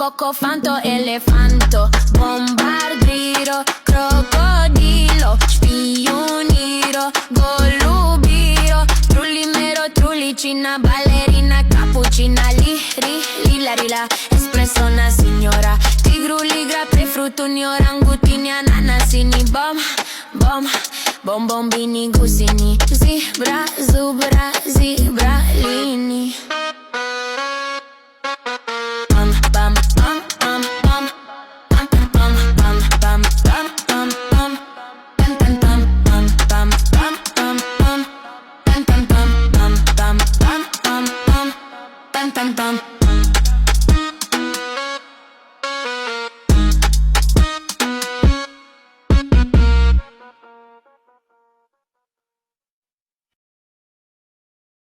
cocofanto, elefanto, bombardiro, crocodilo, spioniro, golubiro, trullimero, trullicina, ballerina, cappuccina, lila, rila, espresso una signora, tigru, ligra, prefrutuni, orangutini, ananasini, bombini, gusini, zebra, zubra, zebralini. Bam, bam, bam.